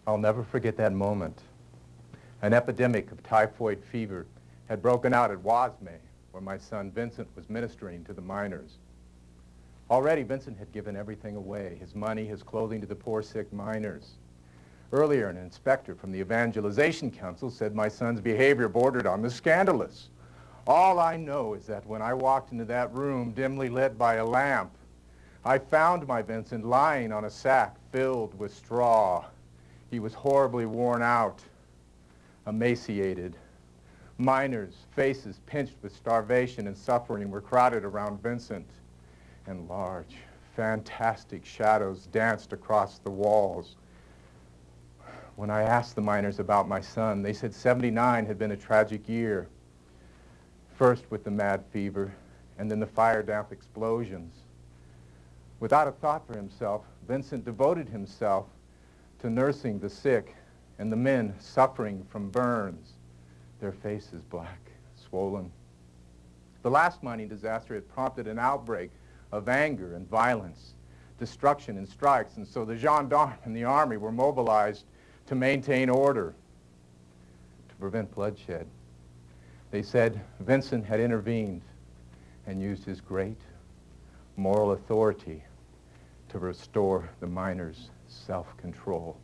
I'll never forget that moment. An epidemic of typhoid fever had broken out at Wasme, where my son Vincent was ministering to the miners. Already, Vincent had given everything away, his money, his clothing, to the poor, sick miners. Earlier, an inspector from the Evangelization Council said my son's behavior bordered on the scandalous. All I know is that when I walked into that room, dimly lit by a lamp, I found my Vincent lying on a sack filled with straw. He was horribly worn out, emaciated. Miners' faces pinched with starvation and suffering were crowded around Vincent, and large, fantastic shadows danced across the walls. When I asked the miners about my son, they said '79 had been a tragic year. First with the mad fever, and then the fire-damp explosions. Without a thought for himself, Vincent devoted himself to nursing the sick and the men suffering from burns, their faces black, swollen. The last mining disaster had prompted an outbreak of anger and violence, destruction and strikes, and so the gendarmes and the army were mobilized to maintain order, to prevent bloodshed. They said Vincent had intervened and used his great moral authority to restore the miners' self-control.